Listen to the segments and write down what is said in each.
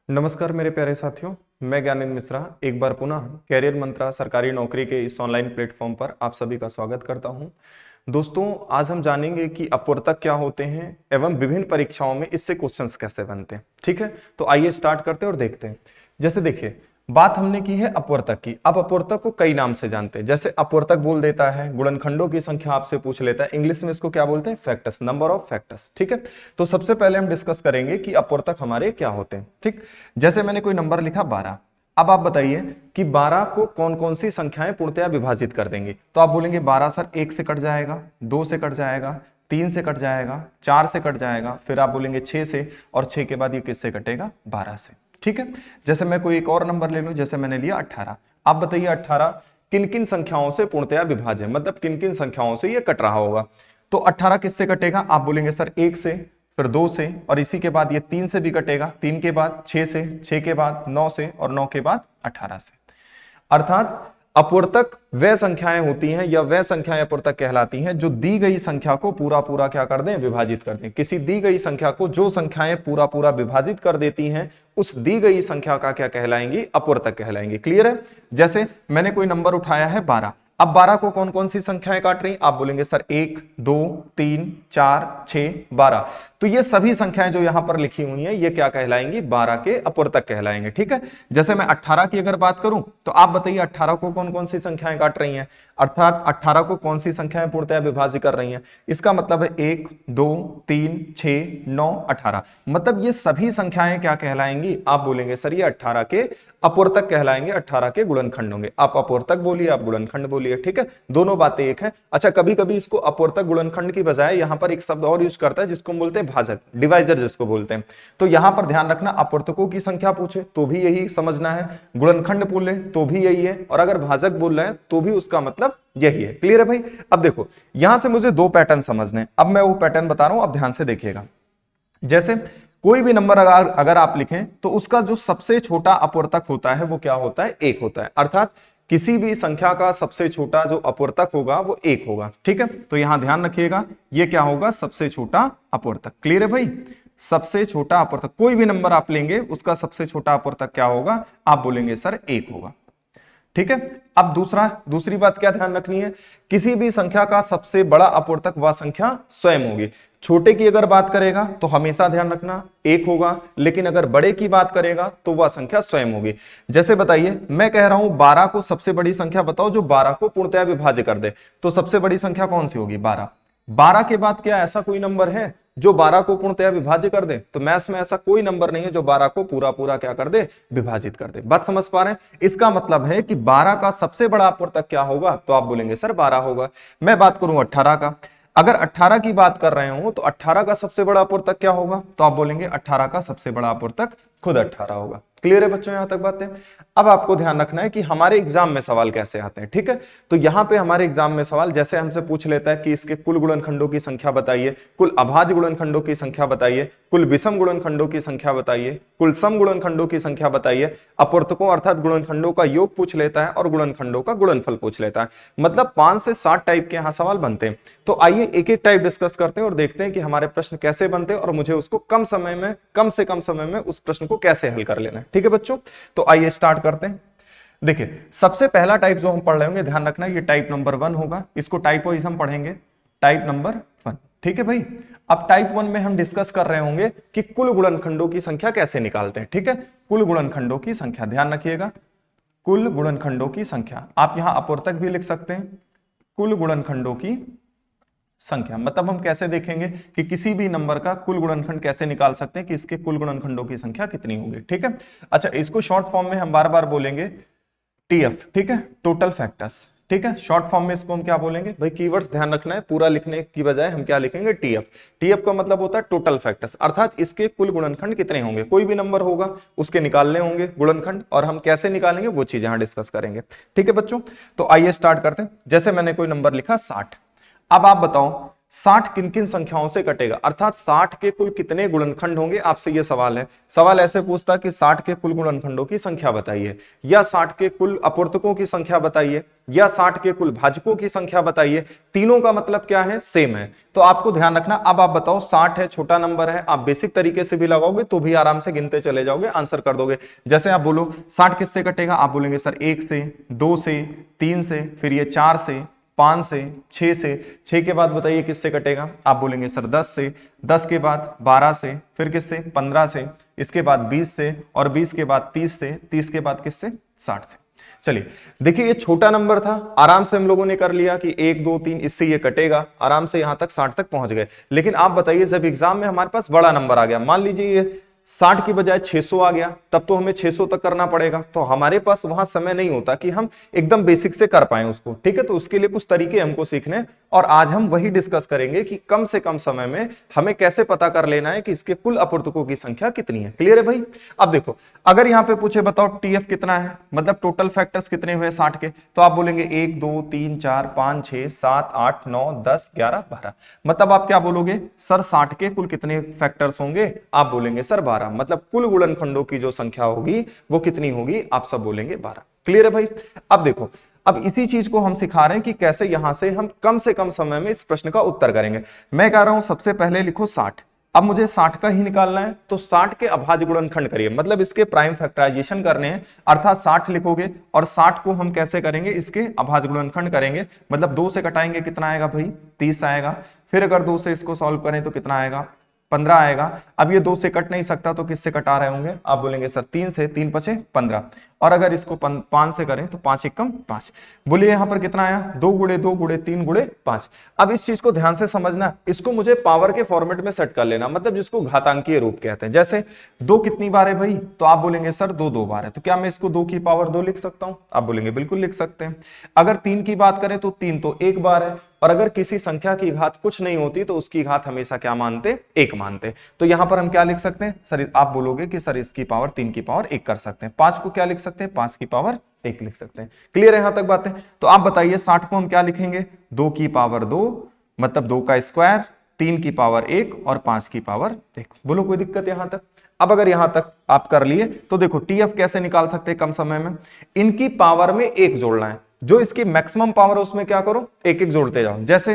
नमस्कार मेरे प्यारे साथियों, मैं ज्ञानेंद्र मिश्रा एक बार पुनः कैरियर मंत्रा सरकारी नौकरी के इस ऑनलाइन प्लेटफॉर्म पर आप सभी का स्वागत करता हूं। दोस्तों, आज हम जानेंगे कि अपवर्तक क्या होते हैं एवं विभिन्न परीक्षाओं में इससे क्वेश्चंस कैसे बनते हैं। ठीक है, तो आइए स्टार्ट करते हैं और देखते हैं। जैसे देखिए, बात हमने की है अपवर्तक की। अब अपवर्तक को कई नाम से जानते हैं, जैसे अपवर्तक बोल देता है, गुणनखंडों की संख्या आपसे पूछ लेता है, इंग्लिश में इसको क्या बोलते हैं, फैक्टर्स, नंबर ऑफ फैक्टर्स। ठीक है, तो सबसे पहले हम डिस्कस करेंगे कि अपवर्तक हमारे क्या होते हैं। ठीक, जैसे मैंने कोई नंबर लिखा 12। अब आप बताइए कि 12 को कौन कौन सी संख्याएं पूर्णतया विभाजित कर देंगे। तो आप बोलेंगे 12 सर 1 से कट जाएगा, 2 से कट जाएगा, 3 से कट जाएगा, 4 से कट जाएगा, फिर आप बोलेंगे 6 से, और 6 के बाद ये किससे कटेगा, 12 से। ठीक है, जैसे मैं कोई एक और नंबर ले लूं, जैसे मैंने लिया 18। आप बताइए 18 किन किन संख्याओं से पूर्णतया विभाज्य, मतलब किन किन संख्याओं से ये कट रहा होगा। तो 18 किससे कटेगा, आप बोलेंगे सर 1 से, फिर 2 से, और इसी के बाद ये 3 से भी कटेगा, 3 के बाद 6 से, 6 के बाद 9 से, और 9 के बाद 18 से। अर्थात अपवर्तक वह संख्याएं होती हैं या वह संख्याएं अपवर्तक कहलाती हैं जो दी गई संख्या को पूरा पूरा क्या कर दें, विभाजित कर दें। किसी दी गई संख्या को जो संख्याएं पूरा पूरा विभाजित कर देती हैं, उस दी गई संख्या का क्या कहलाएंगी, अपवर्तक कहलाएंगी। क्लियर है। जैसे मैंने कोई नंबर उठाया है 12। अब 12 को कौन कौन सी संख्याएं काट रही, आप बोलेंगे सर 1, 2, 3, 4, 6, 12। तो ये सभी संख्याएं जो यहां पर लिखी हुई हैं, ये क्या कहलाएंगी, 12 के अपवर्तक कहलाएंगे। ठीक है, जैसे मैं 18 की अगर बात करूं, तो आप बताइए 18 को कौन कौन सी संख्याएं काट रही हैं, अर्थात 18 को कौन सी संख्याएं पूर्णतया विभाजित कर रही हैं। इसका मतलब है 1, 2, 3, 6, 9, 18। मतलब ये सभी संख्याएं क्या कहलाएंगी, आप बोलेंगे सर ये 18 के अपवर्तक कहलाएंगे, 18 के गुणनखंड होंगे। आप अपवर्तक बोलिए, आप गुणनखंड बोलिए। ठीक है, दोनों बातें एक है। अच्छा, कभी कभी इसको अपवर्तक गुणनखंड की बजाय यहां पर एक शब्द और यूज करता है जिसको हम बोलते हैं भाजक, डिवाइजर जिसको बोलते हैं। तो यहां पर ध्यान रखना, अपवर्तकों की संख्या पूछे तो भी यही समझना है, गुणनखंड बोले तो भी यही है, और अगर भाजक बोल रहे हैं तो भी उसका मतलब यही है। क्लियर है भाई। अब देखो, यहां से मुझे दो पैटर्न समझने, अब मैं वो पैटर्न बता रहा हूं, अब ध्यान से देखिएगा। जैसे कोई भी नंबर अगर आप लिखें, तो उसका जो सबसे छोटा अपवर्तक होता है वो क्या होता है, 1 होता है। अर्थात किसी भी संख्या का सबसे छोटा जो अपवर्तक होगा वो 1 होगा। ठीक है, तो यहां ध्यान रखिएगा, ये क्या होगा, सबसे छोटा अपवर्तक। क्लियर है भाई। सबसे छोटा अपवर्तक, कोई भी नंबर आप लेंगे उसका सबसे छोटा अपवर्तक क्या होगा, आप बोलेंगे सर 1 होगा। ठीक है, अब दूसरी बात क्या ध्यान रखनी है, किसी भी संख्या का सबसे बड़ा अपवर्तक वह संख्या स्वयं होगी। छोटे की अगर बात करेगा तो हमेशा ध्यान रखना 1 होगा, लेकिन अगर बड़े की बात करेगा तो वह संख्या स्वयं होगी। जैसे बताइए, मैं कह रहा हूं 12 को सबसे बड़ी संख्या बताओ जो 12 को पूर्णतया विभाज्य कर दे, तो सबसे बड़ी संख्या कौन सी होगी, 12। 12 के बाद क्या ऐसा कोई नंबर है जो 12 को पूर्णतया विभाज्य कर दे, तो मैथ्स में ऐसा कोई नंबर नहीं है जो 12 को पूरा पूरा क्या कर दे, विभाजित कर दे। बात समझ पा रहे हैं। इसका मतलब है कि 12 का सबसे बड़ा अपवर्तक क्या होगा, तो आप बोलेंगे सर 12 होगा। मैं बात करूं 18 का, अगर 18 की बात कर रहे हो तो 18 का सबसे बड़ा अपवर्तक क्या होगा, तो आप बोलेंगे 18 का सबसे बड़ा अपवर्तक खुद 18 होगा। क्लियर है बच्चों, यहां तक बातें। अब आपको ध्यान रखना है कि हमारे एग्जाम में सवाल कैसे आते हैं। ठीक है, तो यहां पे हमारे एग्जाम में सवाल जैसे हमसे पूछ लेता है कि इसके कुल गुणनखंडों की संख्या बताइए, कुल अभाज्य गुणनखंडों की संख्या बताइए, कुल विषम गुणनखंडों की संख्या बताइए, कुल सम गुणनखंडों की संख्या बताइए। अपवर्तकों अर्थात गुणनखंडों का योग पूछ लेता है और गुणनखंडों का गुणनफल पूछ लेता है। मतलब 5 से 7 टाइप के यहां सवाल बनते हैं। तो आइए एक एक टाइप डिस्कस करते हैं और देखते हैं कि हमारे प्रश्न कैसे बनते हैं और मुझे उसको कम से कम समय में उस प्रश्न को कैसे हल कर लेना है। ठीक है बच्चों, तो आइए स्टार्ट करते हैं। देखिए, सबसे पहला टाइप जो हम पढ़ रहे होंगे, ध्यान रखना ये टाइप नंबर 1 होगा। इसको टाइप वाइज हम पढ़ेंगे, टाइप नंबर 1। ठीक है भाई। अब टाइप 1 में हम डिस्कस कर रहे होंगे कि कुल गुणनखंडों की संख्या कैसे निकालते हैं। ठीक है, कुल गुणनखंडों की संख्या, ध्यान रखिएगा, कुल गुणनखंडों की संख्या। आप यहां अपवर्तक भी लिख सकते हैं, कुल गुणनखंडों की संख्या। मतलब हम कैसे देखेंगे कि किसी भी नंबर का कुल गुणनखंड कैसे निकाल सकते हैं कि इसके कुल गुणनखंडों की संख्या कितनी होगी। ठीक है, अच्छा, इसको शॉर्ट फॉर्म में हम बार बार बोलेंगे टीएफ। ठीक है, टोटल फैक्टर्स। ठीक है, शॉर्ट फॉर्म में इसको हम क्या बोलेंगे भाई, कीवर्ड्स ध्यान रखना है, पूरा लिखने की बजाय हम क्या लिखेंगे, टीएफ। टीएफ का मतलब होता है टोटल फैक्टर्स, अर्थात इसके कुल गुणनखंड कितने होंगे। कोई भी नंबर होगा उसके निकालने होंगे गुणनखंड, और हम कैसे निकालेंगे वो चीज यहां डिस्कस करेंगे। ठीक है बच्चों, तो आइए स्टार्ट करते हैं। जैसे मैंने कोई नंबर लिखा 60। अब आप बताओ 60 किन किन संख्याओं से कटेगा, अर्थात 60 के कुल कितने गुणनखंड होंगे, आपसे यह सवाल है। सवाल ऐसे पूछता कि 60 के कुल गुणनखंडों की संख्या बताइए, या 60 के कुल अपूर्तकों की संख्या बताइए, या 60 के कुल भाजकों की संख्या बताइए। तीनों का मतलब क्या है, सेम है। तो आपको ध्यान रखना। अब आप बताओ, 60 है, छोटा नंबर है, आप बेसिक तरीके से भी लगाओगे तो भी आराम से गिनते चले जाओगे, आंसर कर दोगे। जैसे आप बोलो 60 किससे कटेगा, आप बोलेंगे सर 1 से, 2 से, 3 से, फिर ये 4 से, 5 से, 6 से, 6 के बाद बताइए किससे कटेगा, आप बोलेंगे सर 10 से, 10 के बाद 12 से, फिर किससे, 15 से, इसके बाद 20 से, और 20 के बाद 30 से, 30 के बाद किससे, 60 से। चलिए देखिए, ये छोटा नंबर था, आराम से हम लोगों ने कर लिया कि 1 2 3 इससे ये कटेगा, आराम से यहां तक 60 तक पहुंच गए। लेकिन आप बताइए, जब एग्जाम में हमारे पास बड़ा नंबर आ गया, मान लीजिए ये 60 की बजाय 600 आ गया, तब तो हमें 600 तक करना पड़ेगा। तो हमारे पास वहां समय नहीं होता कि हम एकदम बेसिक से कर पाए उसको, ठीक है। तो उसके लिए कुछ तरीके हमको सीखने, और आज हम वही डिस्कस करेंगे कि कम से कम समय में हमें कैसे पता कर लेना है कि इसके कुल अपूर्तकों की संख्या कितनी है। क्लियर है भाई। अब देखो, अगर यहां पे पूछे बताओ टीएफ कितना है, मतलब टोटल फैक्टर्स कितने हुए 60 के, तो आप बोलेंगे 1 2 3 4 5 6 7 8 9 10 11 12। मतलब आप क्या बोलोगे सर, 60 के कुल कितने फैक्टर्स होंगे, आप बोलेंगे सर 12। मतलब कुल गुणनखंडों की जो संख्या होगी वो कितनी होगी, आप सब बोलेंगे 12। क्लियर है भाई। अब देखो, अब इसी चीज को हम सिखा रहे हैं कि कैसे यहां से कम समय में इस प्रश्न का उत्तर करेंगे। मैं कह रहा हूं सबसे पहले लिखो 60। अब मुझे 60 का ही निकालना है, तो 60 के अभाज्य गुणनखंड करिए, मतलब इसके प्राइम फैक्टराइजेशन करने हैं, अर्थात 60 लिखोगे और 60 को हम कैसे करेंगे, इसके अभाज्य गुणनखंड करेंगे। मतलब 2 से कटाएंगे कितना आएगा भाई, 30 आएगा। फिर अगर 2 से इसको सॉल्व करें तो कितना आएगा, 15 आएगा। अब ये 2 से कट नहीं सकता, तो किससे कटा रहे होंगे, आप बोलेंगे सर 3 से, 3 पचे 15। और अगर इसको 5 से करें तो 5 एकम 5। बोलिए यहां पर कितना आया, 2 गुणे 2 गुणे 3 गुणे 5। अब इस चीज को ध्यान से समझना, इसको मुझे पावर के फॉर्मेट में सेट कर लेना, मतलब जिसको घातांकीय रूप कहते हैं। जैसे 2 कितनी बार है भाई, तो आप बोलेंगे सर 2 2 बार है, तो क्या मैं इसको 2 की पावर 2 लिख सकता हूं, आप बोलेंगे बिल्कुल लिख सकते हैं। अगर 3 की बात करें तो 3 तो 1 बार है, और अगर किसी संख्या की घात कुछ नहीं होती तो उसकी घात हमेशा क्या मानते, 1 मानते। तो यहां पर हम क्या लिख सकते हैं सर, आप बोलोगे कि सर इसकी पावर 3 की पावर 1 कर सकते हैं। 5 को क्या लिख सकते हैं, 5 की पावर 1 लिख सकते हैं। क्लियर है यहां तक बातें। तो आप बताइए 60 को हम क्या लिखेंगे, 2 की पावर 2, मतलब 2 का स्क्वायर, 3 की पावर 1 और 5 की पावर 1। बोलो कोई दिक्कत यहां तक। अब अगर यहां तक आप कर लिए तो देखो टीएफ कैसे निकाल सकते हैं कम समय में, इनकी पावर में 1 जोड़ना है, जो इसकी मैक्सिमम पावर है उसमें क्या करो, 1 1 जोड़ते जाओ। जैसे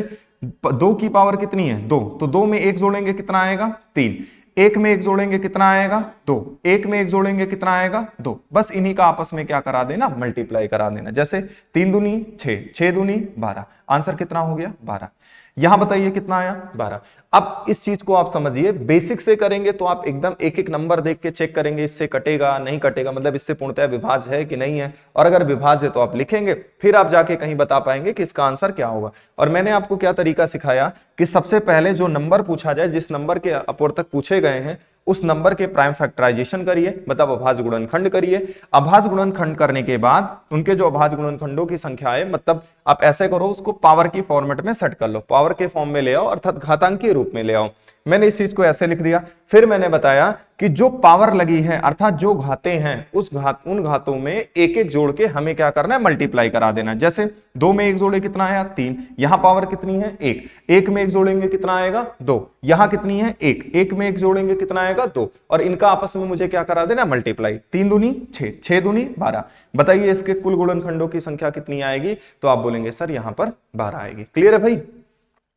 2 की पावर कितनी है, 2, तो 2 में 1 जोड़ेंगे कितना आएगा, 3। 1 में 1 जोड़ेंगे कितना आएगा, 2। 1 में 1 जोड़ेंगे कितना आएगा, 2। बस इन्हीं का आपस में क्या करा देना, मल्टीप्लाई करा देना। जैसे 3 दूनी 6, 6 दूनी 12, आंसर कितना हो गया, 12। यहां बताइए कितना आया, 12। अब इस चीज को आप समझिए, बेसिक से करेंगे तो आप एकदम एक एक नंबर देख के चेक करेंगे, इससे कटेगा नहीं कटेगा, मतलब इससे पूर्णतः विभाज्य है कि नहीं है, और अगर विभाज्य है तो आप लिखेंगे, फिर आप जाके कहीं बता पाएंगे कि इसका आंसर क्या होगा। और मैंने आपको क्या तरीका सिखाया कि सबसे पहले जो नंबर पूछा जाए, जिस नंबर के अपूर्तक पूछे गए हैं, उस नंबर के प्राइम फैक्टराइजेशन करिए, मतलब अभाज्य गुणनखंड करिए। अभाज्य गुणनखंड करने के बाद उनके जो अभाज्य गुणनखंडों की संख्या है, मतलब आप ऐसे करो, उसको पावर की फॉर्मेट में सेट कर लो, पावर के फॉर्म में ले आओ, अर्थात घातांकीय रूप में ले आओ। मैंने इस चीज को ऐसे लिख दिया। फिर मैंने बताया कि जो पावर लगी है, अर्थात जो घातें हैं, उन घातों में एक एक जोड़ के हमें क्या करना है, मल्टीप्लाई करा देना। जैसे 2 में 1 जोड़े कितना आया, 3। यहां पावर कितनी है, 1। 1 में 1 जोड़ेंगे कितना आएगा, 2। यहां कितनी है, 1। 1 में 1 जोड़ेंगे कितना आएगा, 2। और इनका आपस में मुझे क्या करा देना, मल्टीप्लाई। 3 दूनी 6, 6 दूनी 12। बताइए इसके कुल गुणनखंडों की संख्या कितनी आएगी, तो आप बोलेंगे सर यहां पर 12 आएगी। क्लियर है भाई।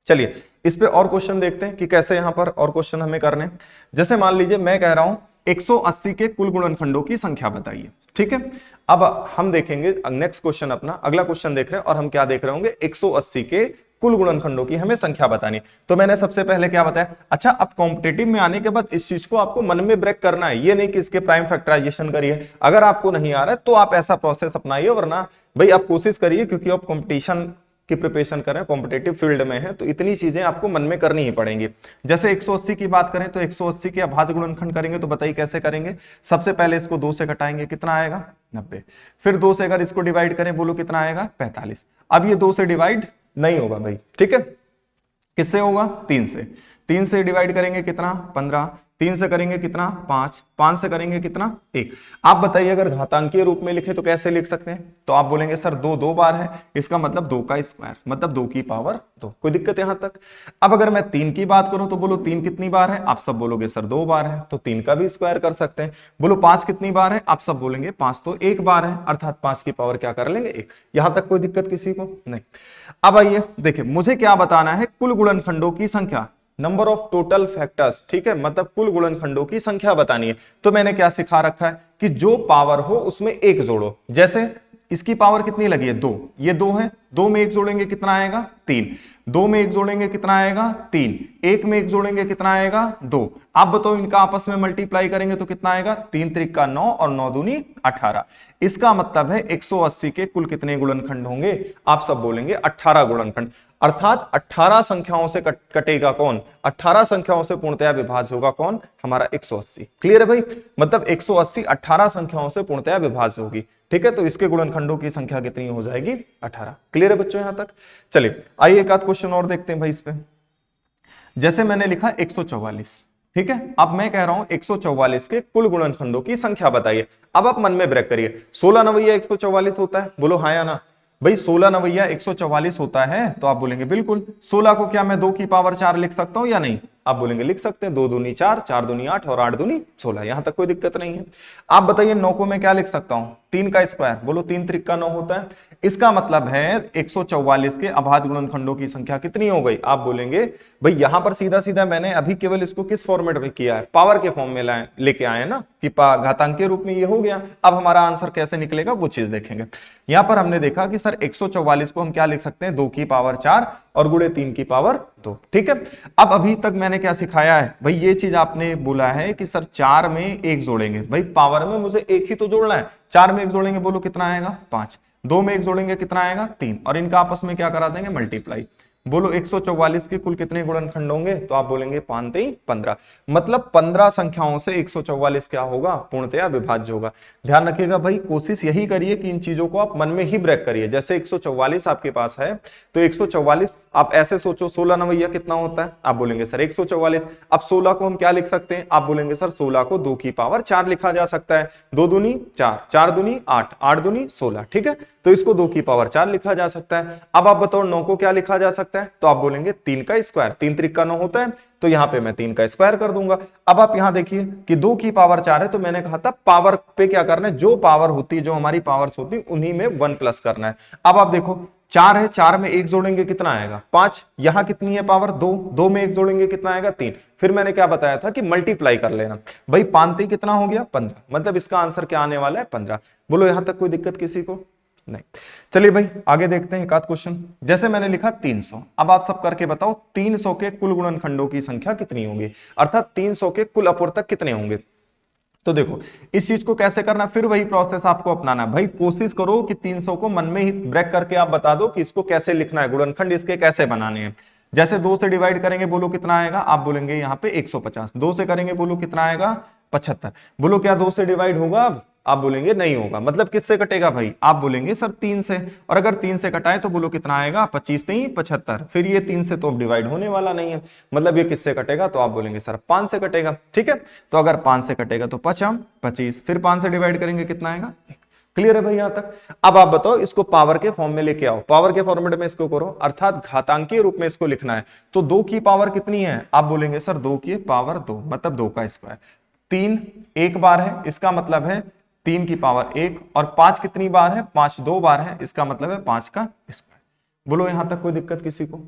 चलिए इस पे और क्वेश्चन देखते हैं कि कैसे यहां पर और क्वेश्चन हमें करने। जैसे मान लीजिए मैं कह रहा हूं 180 के कुल गुणनखंडों की संख्या बताइए, ठीक है। अब हम देखेंगे नेक्स्ट क्वेश्चन, अपना अगला क्वेश्चन देख रहे हैं, और हम क्या देख रहे होंगे, 180 के कुल गुणनखंडों की हमें संख्या बतानी। तो मैंने सबसे पहले क्या बताया, अच्छा अब कॉम्पिटेटिव में आने के बाद इस चीज को आपको मन में ब्रेक करना है, ये नहीं कि इसके प्राइम फैक्टराइजेशन करिए। अगर आपको नहीं आ रहा है तो आप ऐसा प्रोसेस अपनाइए, वरना भाई आप कोशिश करिए, क्योंकि आप कॉम्पिटिशन की प्रिपरेशन करें, कॉम्पिटेटिव फील्ड में है, तो इतनी चीजें आपको मन में करनी ही पड़ेंगी। जैसे 180 की बात करें तो 180 के अभाज्य गुणनखंड करेंगे, तो बताइए कैसे करेंगे। सबसे पहले इसको 2 से घटाएंगे, कितना आएगा, 90। फिर 2 से अगर इसको डिवाइड करें, बोलो कितना आएगा, 45। अब ये 2 से डिवाइड नहीं होगा भाई, ठीक है। किससे होगा, 3 से। 3 से डिवाइड करेंगे कितना, 15। 3 से करेंगे कितना 5, 5 से करेंगे कितना 1। आप बताइए अगर घातांकीय रूप में लिखे तो कैसे लिख सकते हैं? तो आप बोलेंगे सर 2 2 बार है, इसका मतलब 2 का स्क्वायर, मतलब 2 की पावर 2। कोई दिक्कत यहां तक? अब अगर मैं 3 की बात करूं तो बोलो 3 कितनी बार है? आप सब बोलोगे सर 2 बार है, तो 3 का भी स्क्वायर कर सकते हैं। बोलो 5 कितनी बार है? आप सब बोलेंगे 5 तो 1 बार है, अर्थात 5 की पावर क्या कर लेंगे 1। यहां तक कोई दिक्कत किसी को नहीं? अब आइए देखिए, मुझे क्या बताना है? कुल गुणनखंडों की संख्या, नंबर ऑफ टोटल फैक्टर्स, ठीक है, मतलब कुल गुणनखंडों की संख्या बतानी है। तो मैंने क्या सिखा रखा है कि जो पावर हो उसमें एक जोड़ो। जैसे इसकी पावर कितनी लगी है 2, ये 2 है, 2 में 1 जोड़ेंगे कितना आएगा 3, 2 में 1 जोड़ेंगे कितना आएगा 3, 1 में 1 जोड़ेंगे कितना आएगा 2। आप बताओ इनका आपस में मल्टीप्लाई करेंगे तो कितना आएगा? 3 त्रिक 9 और 9 दूनी 18। इसका मतलब है 180 के कुल कितने गुणनखंड होंगे? आप सब बोलेंगे 18 गुणनखंड, अर्थात 18 संख्याओं से कटेगा कौन? 18 संख्याओं से पूर्णतया विभाज्य होगा कौन? हमारा 180। क्लियर है भाई? मतलब 180 18 संख्याओं से पूर्णतया विभाज्य होगी, ठीक है। तो इसके गुणनखंडों की संख्या कितनी हो जाएगी? 18। क्लियर है बच्चों यहां तक? चलिए आइए एक आध क्वेश्चन और देखते हैं भाई इस पे। जैसे मैंने लिखा 144, ठीक है। अब मैं कह रहा हूं 144 के कुल गुणनखंडों की संख्या बताइए। अब आप मन में ब्रेक करिए, 16 नवैया 144 होता है? बोलो हाँ या ना भाई? 16 नवैया 144 होता है? तो आप बोलेंगे बिल्कुल। 16 को क्या मैं 2 की पावर 4 लिख सकता हूं या नहीं? आप बोलेंगे लिख सकते हैं, 2 दूनी 4, 4 दूनी 8 और 8 दूनी 16, यहां तक कोई दिक्कत नहीं है। आप बताइए 9 को मैं क्या लिख सकता हूं? 3 का स्क्वायर। बोलो 3 त्रिक 9 होता है। इसका मतलब है 144 के अभाज्य गुणनखंडों की संख्या कितनी हो गई? आप बोलेंगे भाई यहां पर सीधा सीधा मैंने अभी केवल इसको किस फॉर्मेट में किया है? पावर के फॉर्म में लेके आए ना कि घातांकीय रूप में ये हो गया। अब हमारा आंसर कैसे निकलेगा वो चीज देखेंगे। यहां पर हमने देखा कि सर 144 को हम क्या लिख सकते हैं? 2 की पावर 4 और गुणे 3 की पावर 2, ठीक है। अब अभी तक मैंने क्या सिखाया है भाई? ये चीज आपने बोला है कि सर 4 में 1 जोड़ेंगे। भाई पावर में मुझे 1 ही तो जोड़ना है, 4 में 1 जोड़ेंगे बोलो कितना आएगा 5, 2 में 1 जोड़ेंगे कितना आएगा 3, और इनका आपस में क्या करा देंगे मल्टीप्लाई। बोलो 144 के कुल कितने गुणनखंड होंगे? तो आप बोलेंगे 5 3 15, मतलब 15 संख्याओं से 144 क्या होगा? पूर्णतया विभाज्य होगा। ध्यान रखिएगा भाई, कोशिश यही करिए कि इन चीजों को आप मन में ही ब्रेक करिए। जैसे 144 आपके पास है तो 144 आप ऐसे सोचो 16 नवैया कितना होता है? आप बोलेंगे सर 144। अब 16 को हम क्या लिख सकते हैं? आप बोलेंगे सर 16 को 2 की पावर 4 लिखा जा सकता है। 2 दूनी 4, 4 दूनी 8, 8 दूनी 16, ठीक है। तो इसको 2 की पावर 4 लिखा जा सकता है। अब आप बताओ 9 को क्या लिखा जा सकता है? तो आप बोलेंगे 3 का स्क्वायर, 3 त्रिक 9 होता है, तो यहां पे मैं 3 का स्क्वायर कर दूंगा। अब आप यहां देखिए कि 2 की पावर 4 है, तो मैंने कहा था पावर पे क्या करना है? जो पावर होती है, जो हमारी पावर्स होती है, उन्हीं में 1 प्लस करना है। अब आप देखो 4 है, 4 में 1 जोड़ेंगे कितना आएगा 5, यहां कितनी है पावर 2, 2 में 1 जोड़ेंगे कितना आएगा 3। फिर मैंने क्या बताया था कि मल्टीप्लाई कर लेना। भाई 5 3 कितना हो गया 15, मतलब इसका आंसर क्या आने वाला है 15। बोलो यहां तक कोई दिक्कत किसी को नहीं? चलिए भाई आगे देखते हैं एक आध क्वेश्चन। जैसे मैंने लिखा 300, अब आप सब करके बताओ 300 के कुल गुणनखंडों की संख्या कितनी होगी, अर्थात 300 के कुल अपूर्तक कितने होंगे। तो देखो इस चीज को कैसे करना, फिर वही प्रोसेस आपको अपनाना है। भाई कोशिश करो कि 300 को मन में ही ब्रेक करके आप बता दो कि इसको कैसे लिखना है, गुणनखंड इसके कैसे बनाने हैं। जैसे 2 से डिवाइड करेंगे बोलो कितना आएगा? आप बोलेंगे यहाँ पे 150। 2 से करेंगे बोलो कितना आएगा 75। बोलो क्या 2 से डिवाइड होगा? अब आप बोलेंगे नहीं होगा। मतलब किससे कटेगा भाई? आप बोलेंगे सर 3 से, और अगर 3 से कटाए तो बोलो कितना आएगा 25 नहीं 75। फिर ये 3 से तो अब डिवाइड होने वाला नहीं है, मतलब ये किससे कटेगा? तो आप बोलेंगे सर 5 से कटेगा, ठीक है। तो अगर 5 से कटेगा तो 5 25, फिर 5 से डिवाइड करेंगे कितना आएगा 1। क्लियर है भाई यहां तक? अब आप बताओ इसको पावर के फॉर्म में लेके आओ, पावर के फॉर्मेट में इसको करो, अर्थात घातांकीय रूप में इसको लिखना है। तो 2 की पावर कितनी है? आप बोलेंगे सर 2 की पावर 2, मतलब 2 का स्क्वायर। 3 एक बार है, इसका मतलब है 3 की पावर 1, और 5 कितनी बार है? 5 2 बार है, इसका मतलब है 5 का स्क्वायर। बोलो यहां तक कोई दिक्कत किसी को?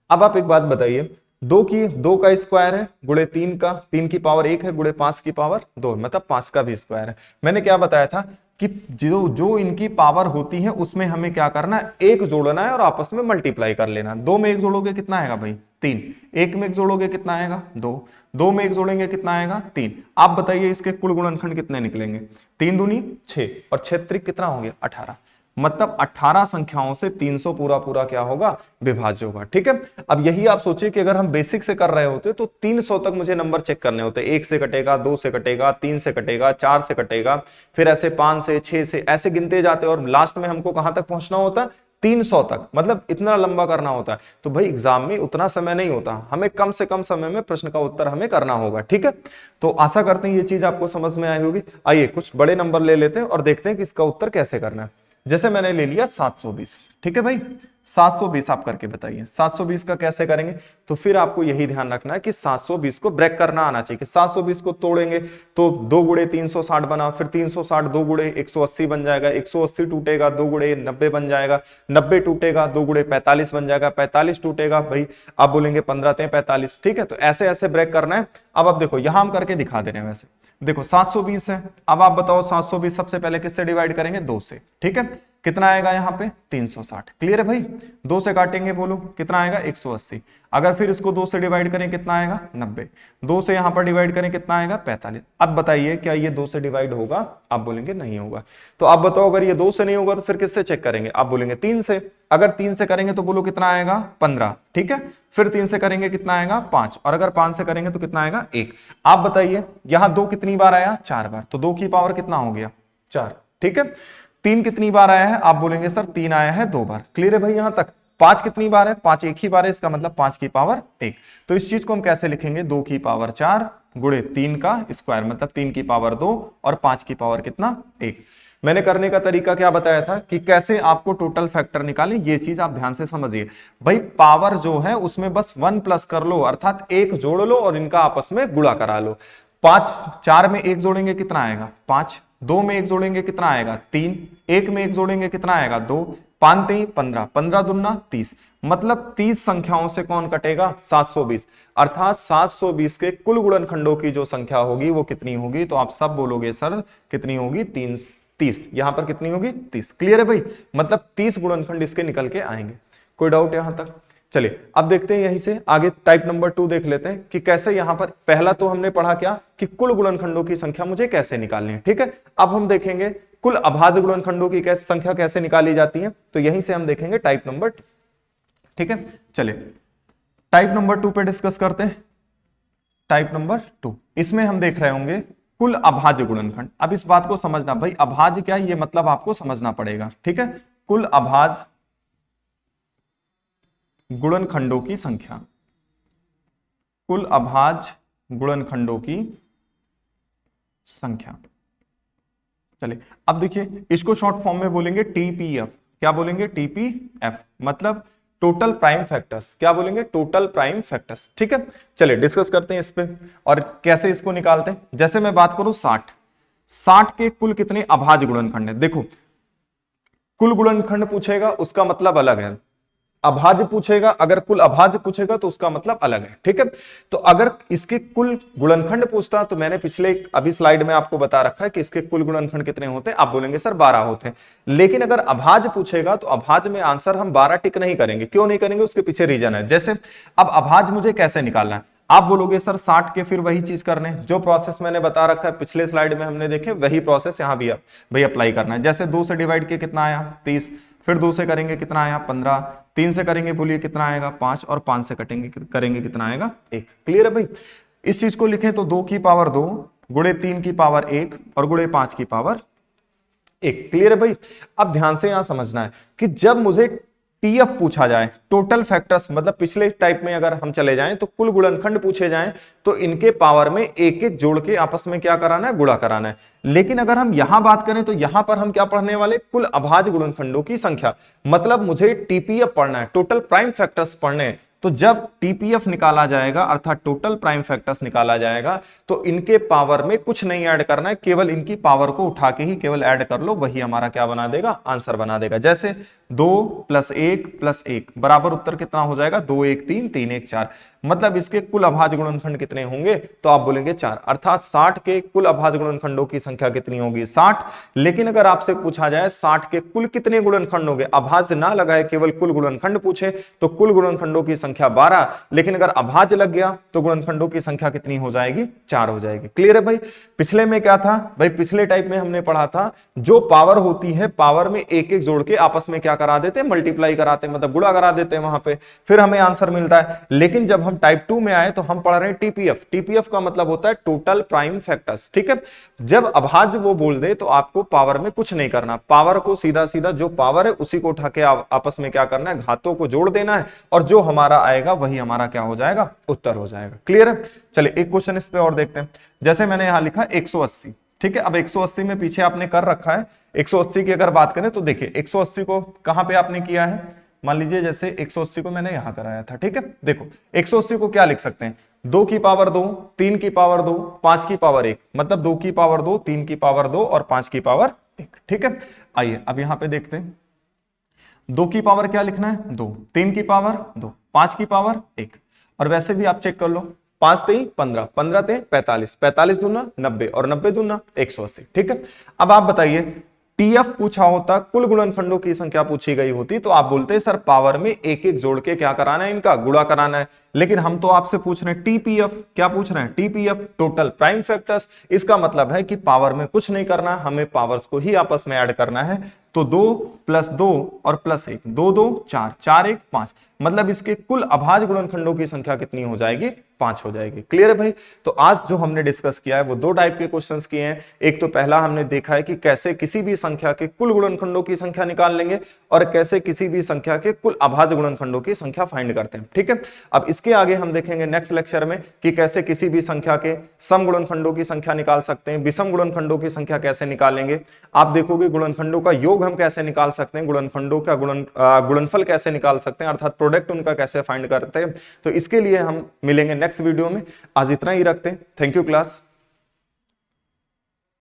अब आप एक बात बताइए, 2 का स्क्वायर है गुणे 3 का, 3 की पावर 1 है गुणे 5 की पावर 2, मतलब 5 का भी स्क्वायर है। मैंने क्या बताया था कि जो जो इनकी पावर होती है उसमें हमें क्या करना है? 1 जोड़ना है और आपस में मल्टीप्लाई कर लेना। 2 में 1 जोड़ोगे कितना आएगा भाई 3, 1 में 1 जोड़ोगे कितना आएगा 2, 2 में 1 जोड़ेंगे कितना आएगा 3। आप बताइए इसके कुल गुणनखंड कितने निकलेंगे? 3 दूनी 6 और 6 त्रिक कितना हो गया 18, मतलब 18 संख्याओं से 300 पूरा पूरा क्या होगा? विभाज्य होगा, ठीक है। अब यही आप सोचिए कि अगर हम बेसिक से कर रहे होते तो 300 तक मुझे नंबर चेक करने होते। 1 से कटेगा, 2 से कटेगा, 3 से कटेगा, 4 से कटेगा, फिर ऐसे 5 से 6 से ऐसे गिनते जाते और लास्ट में हमको कहां तक पहुंचना होता? 300 तक, मतलब इतना लंबा करना होता है। तो भाई एग्जाम में उतना समय नहीं होता, हमें कम से कम समय में प्रश्न का उत्तर हमें करना होगा, ठीक है। तो आशा करते हैं ये चीज आपको समझ में आई होगी। आइए कुछ बड़े नंबर ले लेते हैं और देखते हैं कि इसका उत्तर कैसे करना है। जैसे मैंने ले लिया 720, ठीक है भाई, 720 आप करके बताइए 720 का कैसे करेंगे। तो फिर आपको यही ध्यान रखना है कि 720 को ब्रेक करना आना चाहिए, कि 720 को तोड़ेंगे तो 2 गुणे 360 बना, फिर 360 2 गुणे 180 बन जाएगा, 180 टूटेगा 2 गुणे 90 बन जाएगा, 90 टूटेगा 2 गुणे 45 बन जाएगा, 45 टूटेगा भाई आप बोलेंगे 15 × 45, ठीक है। तो ऐसे ऐसे ब्रेक करना है। अब आप देखो यहां हम करके दिखा दे रहे हैं। वैसे देखो 720 है, अब आप बताओ 720 सबसे पहले किससे डिवाइड करेंगे, 2 से, ठीक है। कितना आएगा यहाँ पे 360, क्लियर है भाई। 2 से काटेंगे बोलो कितना आएगा 180, अगर फिर इसको 2 से डिवाइड करें कितना आएगा 90, 2 से यहां पर डिवाइड करें कितना आएगा 45। अब बताइए क्या ये 2 से डिवाइड होगा, आप बोलेंगे नहीं होगा। तो आप बताओ अगर ये 2 से नहीं होगा तो फिर किससे चेक करेंगे, आप बोलेंगे 3 से। अगर 3 से करेंगे तो बोलो कितना आएगा 15, ठीक है। फिर 3 से करेंगे कितना आएगा 5, और अगर 5 से करेंगे तो कितना आएगा 1। आप बताइए यहां 2 कितनी बार आया, 4 बार, तो 2 की पावर कितना हो गया 4, ठीक है। 3 कितनी बार आया है, आप बोलेंगे सर 3 आया है 2 बार, क्लियर है भाई यहां तक। 5 कितनी बार है, 5 एक ही बार है, इसका मतलब 5 की पावर 1। तो इस चीज को हम कैसे लिखेंगे, 2 की पावर 4 गुणे 3 का स्क्वायर, मतलब 3 की पावर 2 और 5 की पावर कितना 1। मैंने करने का तरीका क्या बताया था कि कैसे आपको टोटल फैक्टर निकालें, ये चीज आप ध्यान से समझिए भाई। पावर जो है उसमें बस 1 प्लस कर लो, अर्थात 1 जोड़ लो और इनका आपस में गुणा करा लो। 5 4 में 1 जोड़ेंगे कितना आएगा 5, 2 में 1 जोड़ेंगे कितना आएगा 3, 1 में 1 जोड़ेंगे कितना आएगा 2, 5 3 15, 15 दूना 30, मतलब 30 संख्याओं से कौन कटेगा 720। अर्थात 720 के कुल गुणनखंडों की जो संख्या होगी वो कितनी होगी, तो आप सब बोलोगे सर कितनी होगी 30। यहां पर कितनी होगी 30, क्लियर है भाई। मतलब 30 गुणनखंड इसके निकल के आएंगे। कोई डाउट यहां तक? चलिए अब देखते हैं यहीं से आगे टाइप नंबर 2 देख लेते हैं कि कैसे यहां पर। पहला तो हमने पढ़ा क्या कि कुल गुणनखंडों की संख्या मुझे कैसे निकालनी है, ठीक है। अब हम देखेंगे कुल अभाज्य गुणनखंडों की संख्या कैसे निकाली जाती है, तो यहीं से हम देखेंगे टाइप नंबर 2, ठीक है। चलिए टाइप नंबर 2 पे डिस्कस करते हैं। टाइप नंबर 2, इसमें हम देख रहे होंगे कुल अभाज्य गुणनखंड। अब इस बात को समझना भाई, अभाज्य क्या है ये मतलब आपको समझना पड़ेगा, ठीक है। कुल अभाज्य गुणनखंडों की संख्या, कुल अभाज्य गुणनखंडों की संख्या। चलिए अब देखिए इसको शॉर्ट फॉर्म में बोलेंगे टीपीएफ। क्या बोलेंगे टीपीएफ, मतलब टोटल प्राइम फैक्टर्स। क्या बोलेंगे टोटल प्राइम फैक्टर्स, ठीक है। चलिए डिस्कस करते हैं इस पे और कैसे इसको निकालते हैं। जैसे मैं बात करूं 60 के कुल कितने अभाज्य गुणनखंड है। देखो कुल गुणनखंड पूछेगा उसका मतलब अलग है, अभाज्य पूछेगा, अगर कुल अभाज्य पूछेगा तो उसका मतलब अलग है, ठीक है। तो अगर इसके कुल गुणनखंड पूछता तो मैंने पिछले अभी स्लाइड में आपको बता रखा है कि इसके कुल गुणनखंड कितने होते हैं, आप बोलेंगे सर 12 होते हैं। लेकिन अगर अभाज्य पूछेगा तो अभाज्य में आंसर हम 12 टिक नहीं करेंगे। क्यों नहीं करेंगे, उसके पीछे रीजन है। जैसे अब अभाज्य मुझे कैसे निकालना है, आप बोलोगे सर 60 के फिर वही चीज करने, जो प्रोसेस मैंने बता रखा है पिछले स्लाइड में हमने देखे वही प्रोसेस यहां भी भाई अप्लाई करना है। जैसे 2 से डिवाइड किया कितना आया 30, फिर 2 से करेंगे कितना आया 15, 3 से करेंगे बोलिए कितना आएगा 5, और 5 से करेंगे कितना आएगा 1। क्लियर है भाई। इस चीज को लिखें तो 2 की पावर 2 गुणे 3 की पावर 1 और गुणे 5 की पावर 1। क्लियर है भाई। अब ध्यान से यहां समझना है कि जब मुझे टीएफ पूछा जाए, टोटल फैक्टर्स, मतलब पिछले टाइप में अगर हम चले जाएं तो कुल गुणनखंड पूछे जाएं तो इनके पावर में एक एक जोड़ के आपस में क्या कराना है, गुणा कराना है। लेकिन अगर हम यहां बात करें तो यहां पर हम क्या पढ़ने वाले, कुल अभाज्य गुणनखंडों की संख्या, मतलब मुझे टीपीएफ पढ़ना है, टोटल प्राइम फैक्टर्स पढ़ने हैं। तो जब टीपीएफ निकाला जाएगा अर्थात टोटल प्राइम फैक्टर्स निकाला जाएगा तो इनके पावर में कुछ नहीं ऐड करना है, केवल इनकी पावर को उठा के ही केवल ऐड कर लो, वही हमारा क्या बना देगा, आंसर बना देगा। जैसे 2 + 1 + 1 बराबर उत्तर कितना हो जाएगा 2 1 3 3 1 4, मतलब इसके कुल अभाज्य गुणनखंड कितने होंगे, तो आप बोलेंगे 4। अर्थात 60 के कुल अभाज्य गुणनखंडों की संख्या कितनी होगी 60। लेकिन अगर आपसे पूछा जाए 60 के कुल कितने गुणनखंड होंगे, अभाज्य ना लगाए केवल कुल गुणनखंड पूछे तो कुल गुणनखंडों की संख्या 12, लेकिन अगर अभाज्य लग गया तो गुणनखंडों की संख्या कितनी हो जाएगी 4 हो जाएगी। क्लियर है भाई। पिछले में क्या था भाई, पिछले टाइप में हमने पढ़ा था जो पावर होती है पावर में एक एक जोड़ के आपस में क्या करा देते, मल्टीप्लाई कराते, मतलब गुणा करा देते हैं वहां पे, फिर हमें आंसर मिलता है। लेकिन जब हम टाइप 2 में आए तो हम पढ़ रहे हैं टीपीएफ। टीपीएफ का मतलब होता है टोटल प्राइम फैक्टर्स, ठीक है। जब अभाज्य वो बोल दे तो आपको पावर में कुछ नहीं करना, पावर को सीधा सीधा जो पावर है उसी को उठा के आपस में क्या करना है, घातों को जोड़ देना है, और जो हमारा आएगा वही हमारा क्या हो जाएगा, उत्तर हो जाएगा। क्लियर है? चलिए एक क्वेश्चन इस पे और देखते हैं। जैसे मैंने यहां लिखा 180, ठीक है। अब 180 में पीछे आपने कर रखा है, 180 की अगर बात करें तो देखिए 180 को कहां पे आपने किया है, मान लीजिए जैसे 180 को मैंने यहां कराया था, ठीक है। देखो 180 को क्या लिख सकते हैं, 2 की पावर 2, 3 की पावर 2, 5 की पावर 1, मतलब 2 की पावर 2, 3 की पावर 2 और 5 की पावर 1, ठीक है। आइए अब यहां पे देखते हैं, 2 की पावर क्या लिखना है, 2, 3 की पावर 2, 5 की पावर 1, और वैसे भी आप चेक कर लो, 5 3 15, 15 3 45, 45 दूना 90 और 90 दूना 180, ठीक है। अब आप बताइए टीएफ पूछा होता, कुल गुणनखंडों की संख्या पूछी गई होती, तो आप बोलते सर पावर में एक एक जोड़ के क्या कराना है, इनका गुणा कराना है। लेकिन हम तो आपसे पूछ रहे हैं टीपीएफ, क्या पूछ रहे हैं, टीपीएफ टोटल प्राइम फैक्टर्स। इसका मतलब है कि पावर में कुछ नहीं करना, हमें पावर्स को ही आपस में ऐड करना है। तो 2 + 2 और +1, 2 2 4, 4 1 5, मतलब इसके कुल अभाज्य गुणनखंडों की संख्या कितनी हो जाएगी, 5 हो जाएगी। क्लियर है भाई? तो आज जो हमने डिस्कस किया है वो 2 टाइप के क्वेश्चंस किए हैं। एक तो पहला हमने देखा है कि कैसे किसी भी संख्या के कुल गुणनखंडों की संख्या निकाल लेंगे, और कैसे किसी भी संख्या के कुल अभाज्य गुणनखंडों की संख्या फाइंड करते हैं, ठीक है। अब इसके आगे हम देखेंगे नेक्स्ट लेक्चर में कि कैसे किसी भी संख्या के सम गुणनखंडों की संख्या निकाल सकते हैं, विषम गुणनखंडों की संख्या कैसे निकालेंगे। आप देखोगे गुणनखंडों का योग हम कैसे निकाल सकते हैं, गुणनखंडों का गुणनफल कैसे निकाल सकते हैं, अर्थात प्रोडक्ट उनका कैसे फाइंड करते हैं। तो इसके लिए हम मिलेंगे नेक्स्ट वीडियो में। आज इतना ही रखते हैं। Thank you class.